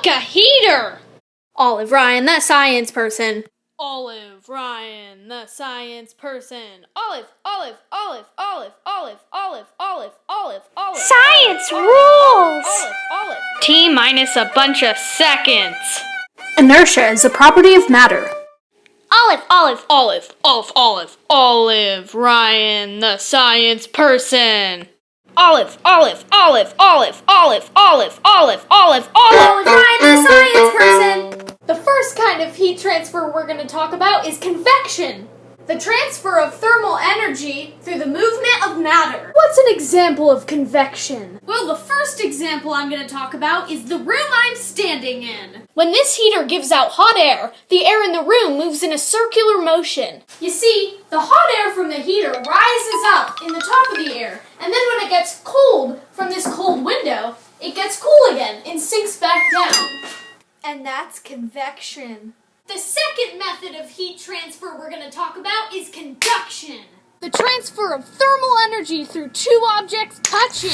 Look, a heater! Olive Ryan, the science person. Olive Ryan, the science person. Olive, Olive, Olive, Olive, Olive, Olive, Olive, Olive, Olive. Science Olive, rules! Olive, Olive. T minus a bunch of seconds. Inertia is a property of matter. Olive, Olive, Olive, Olive, Olive, Olive Ryan, the science person. Olive, Olive, Olive, Olive, Olive, Olive, Olive, Olive, Olive. Olive Ryan, the science person. The first kind of heat transfer we're going to talk about is convection. The transfer of thermal energy through the movement of matter. What's an example of convection? Well, the first example I'm going to talk about is the room I'm standing in. When this heater gives out hot air, the air in the room moves in a circular motion. You see, the hot air from the heater rises up in the top of the air, and then when it gets cold from this cold window, it gets cool again and sinks back down. And that's convection. The second method of heat transfer we're going to talk about is conduction. The transfer of thermal energy through two objects touching.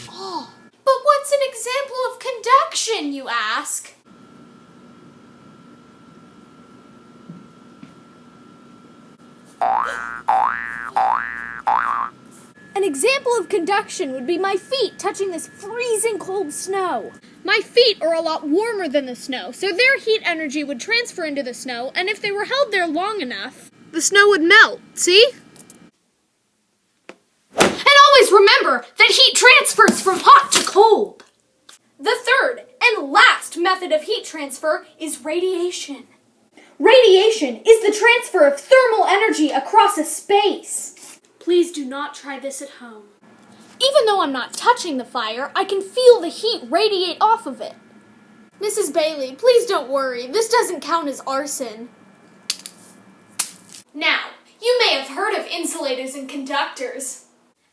Oh, but what's an example of conduction, you ask? An example of conduction would be my feet touching this freezing cold snow. My feet are a lot warmer than the snow, so their heat energy would transfer into the snow, and if they were held there long enough, the snow would melt, see? And always remember that heat transfers from hot to cold. The third and last method of heat transfer is radiation. Radiation is the transfer of thermal energy across a space. Please do not try this at home. Even though I'm not touching the fire, I can feel the heat radiate off of it. Mrs. Bailey, please don't worry. This doesn't count as arson. Now, you may have heard of insulators and conductors.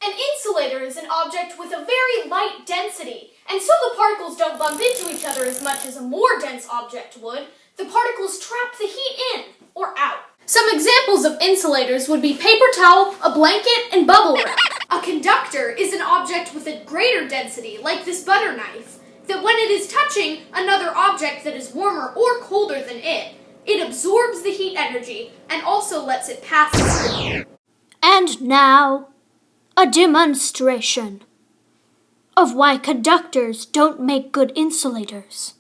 An insulator is an object with a very light density, and so the particles don't bump into each other as much as a more dense object would. The particles trap the heat in or out. Some examples of insulators would be paper towel, a blanket, and bubble wrap. A conductor is an object with a greater density, like this butter knife, that when it is touching another object that is warmer or colder than it absorbs the heat energy and also lets it pass through. And now, a demonstration of why conductors don't make good insulators.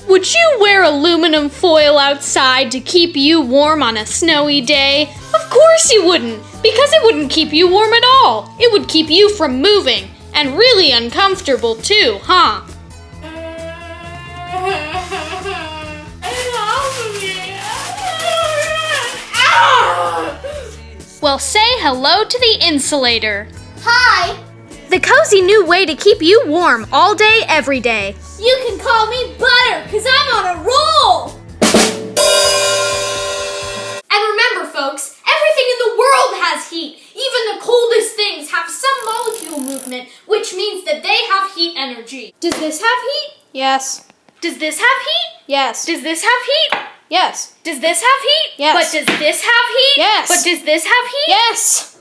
Would you wear aluminum foil outside to keep you warm on a snowy day? Of course you wouldn't, because it wouldn't keep you warm at all. It would keep you from moving, and really uncomfortable too, huh? Well, say hello to the insulator. Hi! The cozy new way to keep you warm all day, every day. You can call me Butter, 'cause I'm on a roll! And remember, folks, everything in the world has heat. Even the coldest things have some molecule movement, which means that they have heat energy. Does this have heat? Yes. Does this have heat? Yes. Does this have heat? Yes. Does this have heat? Yes. But does this have heat? Yes. But does this have heat? Yes.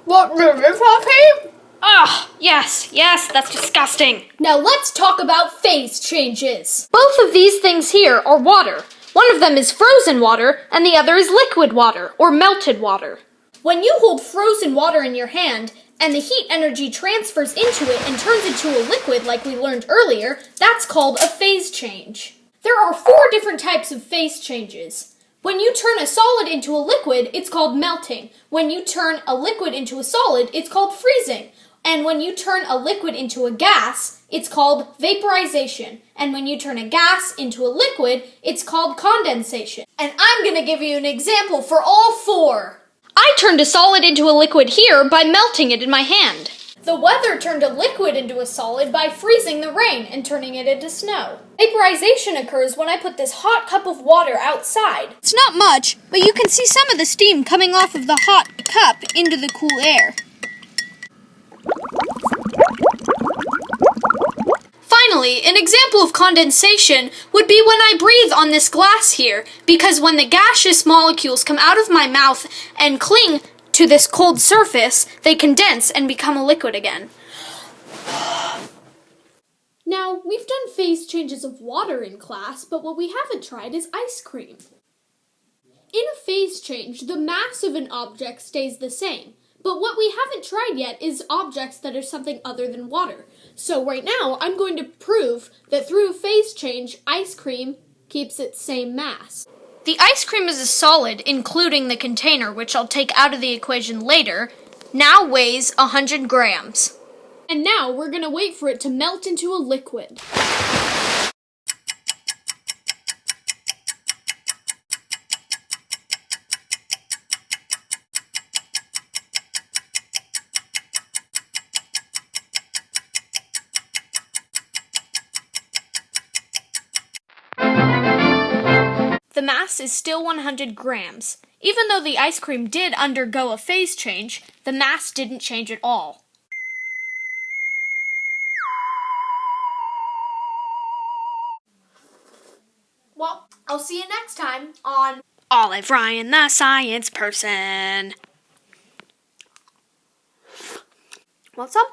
What, does this have heat? Ah, yes, that's disgusting. Now let's talk about phase changes. Both of these things here are water. One of them is frozen water, and the other is liquid water, or melted water. When you hold frozen water in your hand, and the heat energy transfers into it and turns into a liquid like we learned earlier, that's called a phase change. There are 4 different types of phase changes. When you turn a solid into a liquid, it's called melting. When you turn a liquid into a solid, it's called freezing. And when you turn a liquid into a gas, it's called vaporization. And when you turn a gas into a liquid, it's called condensation. And I'm going to give you an example for all 4. I turned a solid into a liquid here by melting it in my hand. The weather turned a liquid into a solid by freezing the rain and turning it into snow. Vaporization occurs when I put this hot cup of water outside. It's not much, but you can see some of the steam coming off of the hot cup into the cool air. Finally, an example of condensation would be when I breathe on this glass here, because when the gaseous molecules come out of my mouth and cling to this cold surface, they condense and become a liquid again. Now, we've done phase changes of water in class, but what we haven't tried is ice cream. In a phase change, the mass of an object stays the same, but what we haven't tried yet is objects that are something other than water. So right now, I'm going to prove that through a phase change, ice cream keeps its same mass. The ice cream is a solid, including the container, which I'll take out of the equation later, now weighs 100 grams. And now we're going to wait for it to melt into a liquid. The mass is still 100 grams. Even though the ice cream did undergo a phase change, the mass didn't change at all. Well, I'll see you next time on Olive Ryan, the science person. What's up?